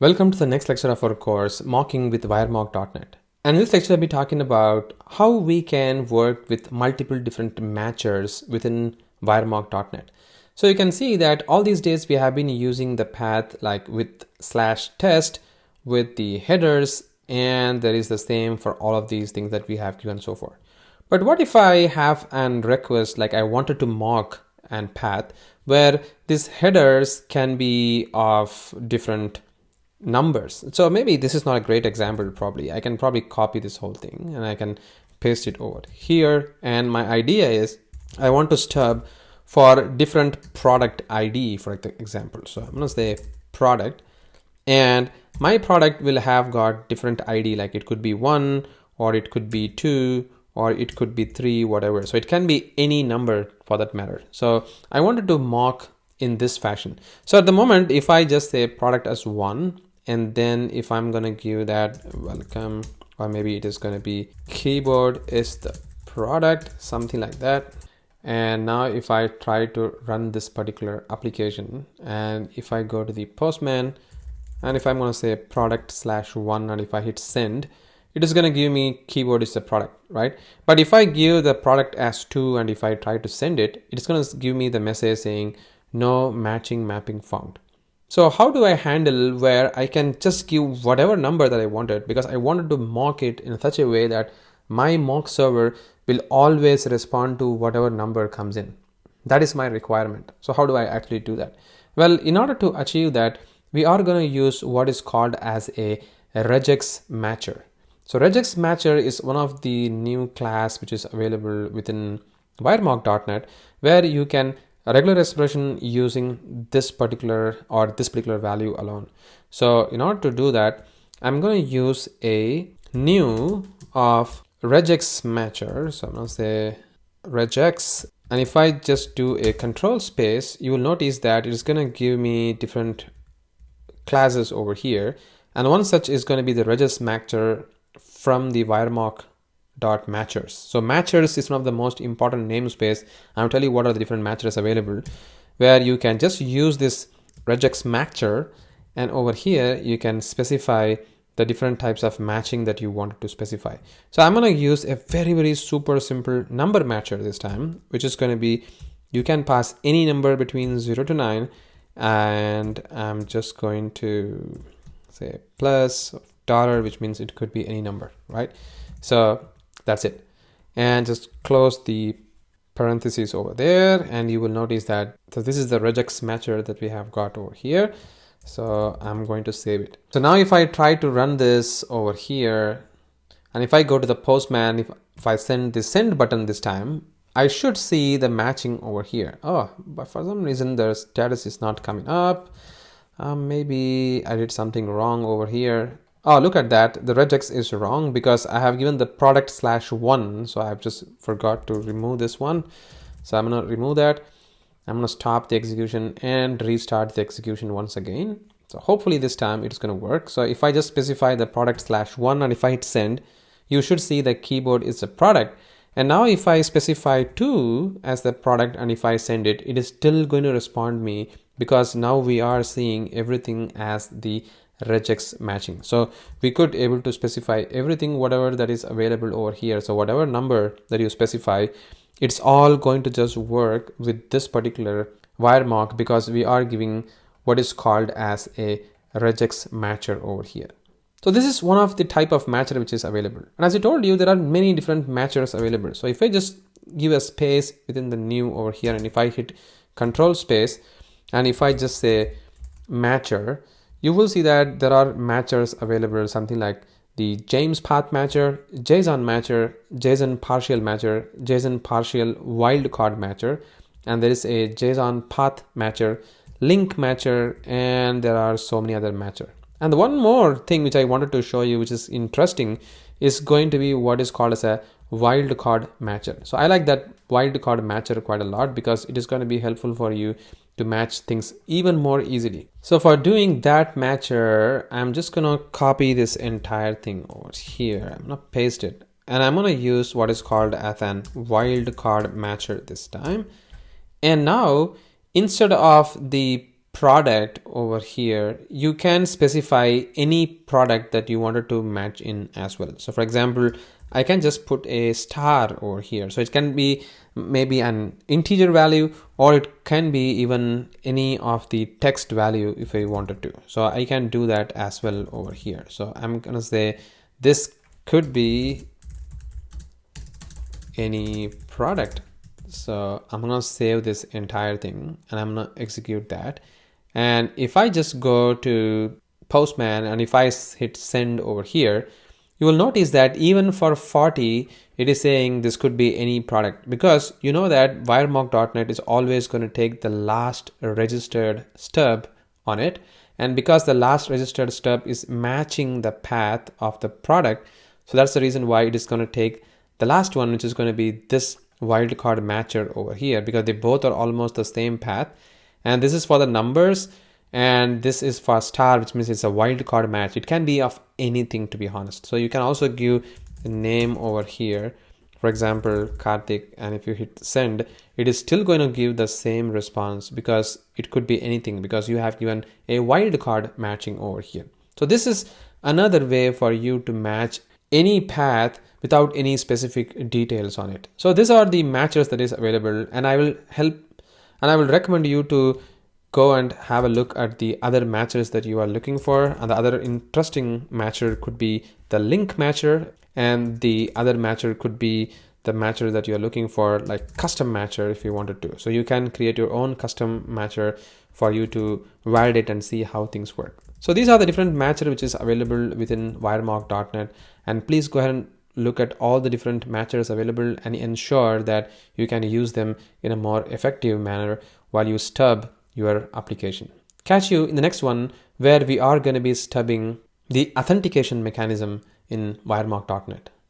Welcome to the next lecture of our course, Mocking with WireMock.net. And in this lecture, I'll be talking about how we can work with multiple different matchers within WireMock.net. So you can see that all these days we have been using the path like with /test with the headers, and there is the same for all of these things that we have given so far. But what if I have an request like I wanted to mock and path where these headers can be of different numbers? So maybe this is not a great example. I can copy this whole thing and I can paste it over here, and my idea is I want to stub for different product ID, for example. So I'm gonna say product, and my product will have got different ID, like it could be 1 or it could be 2 or it could be 3, whatever. So it can be any number for that matter. So I wanted to mock in this fashion. So at the moment, if I just say product as 1, and then if I'm gonna give that welcome, or maybe it is gonna be keyboard is the product, something like that. And now if I try to run this particular application, and if I go to the Postman, and if I'm gonna say product/1, and if I hit send, it is gonna give me keyboard is the product, right? But if I give the product as 2, and if I try to send it, it's gonna give me the message saying no matching mapping found. So how do I handle where I can just give whatever number that I wanted, because I wanted to mock it in such a way that my mock server will always respond to whatever number comes in. That is my requirement. So how do I actually do that? Well, in order to achieve that, we are going to use what is called as a RegexMatcher. So RegexMatcher is one of the new class which is available within WireMock.net, where you can a regular expression using this particular value alone. So in order to do that, I'm going to use a new of RegexMatcher. So I'm going to say regex, and if I just do a control space, you will notice that it is going to give me different classes over here, and one such is going to be the RegexMatcher from the WireMock.matchers. So matchers is one of the most important namespace. I'll tell you what are the different matchers available, where you can just use this RegexMatcher, and over here you can specify the different types of matching that you want to specify. So I'm going to use a very super simple number matcher this time, which is going to be, you can pass any number between 0 to 9, and I'm just going to say plus $, which means it could be any number, right? So that's it, and just close the parentheses over there, and you will notice that so this is the RegexMatcher that we have got over here. So I'm going to save it. So now if I try to run this over here, and if I go to the Postman, if I send the send button this time, I should see the matching over here. Oh, but for some reason the status is not coming up. Maybe I did something wrong over here. Oh, look at that. The regex is wrong because I have given the product/1. So I've just forgot to remove this one. So I'm going to remove that. I'm going to stop the execution and restart the execution once again. So hopefully this time it's going to work. So if I just specify the product/1, and if I hit send, you should see the keyboard is a product. And now if I specify 2 as the product, and if I send it, it is still going to respond me, because now we are seeing everything as the regex matching. So we could able to specify everything, whatever that is available over here. So whatever number that you specify, it's all going to just work with this particular WireMock, because we are giving what is called as a regex matcher over here. So this is one of the type of matcher which is available. And as I told you, there are many different matchers available. So if I just give a space within the new over here, and if I hit control space, and if I just say matcher, you will see that there are matchers available, something like the James path matcher, JsonMatcher, JSON partial matcher, JSON partial wildcard matcher, and there is a JSON path matcher, LinqMatcher, and there are so many other matcher. And the one more thing which I wanted to show you, which is interesting, is going to be what is called as a WildcardMatcher. So I like that WildcardMatcher quite a lot, because it is going to be helpful for you to match things even more easily. So for doing that matcher, I'm just gonna copy this entire thing over here. I'm gonna paste it, and I'm gonna use what is called as an WildcardMatcher this time. And now instead of the product over here, you can specify any product that you wanted to match in as well. So for example, I can just put a star over here. So it can be maybe an integer value, or it can be even any of the text value if I wanted to. So I can do that as well over here. So I'm gonna say this could be any product. So I'm gonna save this entire thing and I'm gonna execute that. And if I just go to Postman and if I hit send over here, you will notice that even for 40, it is saying this could be any product, because you know that WireMock.net is always going to take the last registered stub on it. And because the last registered stub is matching the path of the product, so that's the reason why it is going to take the last one, which is going to be this WildcardMatcher over here, because they both are almost the same path. And this is for the numbers, and this is for star, which means it's a wildcard match. It can be of anything, to be honest. So you can also give a name over here, for example, Karthik, and if you hit send, it is still going to give the same response because it could be anything, because you have given a wildcard matching over here. So this is another way for you to match any path without any specific details on it. So these are the matchers that is available, and I will recommend you to go and have a look at the other matchers that you are looking for. And the other interesting matcher could be the LinqMatcher, and the other matcher could be the matcher that you're looking for, like custom matcher if you wanted to. So you can create your own custom matcher for you to validate and see how things work. So these are the different matcher which is available within WireMock.net, and please go ahead and look at all the different matchers available and ensure that you can use them in a more effective manner while you stub your application. Catch you in the next one, where we are going to be stubbing the authentication mechanism in WireMock.net.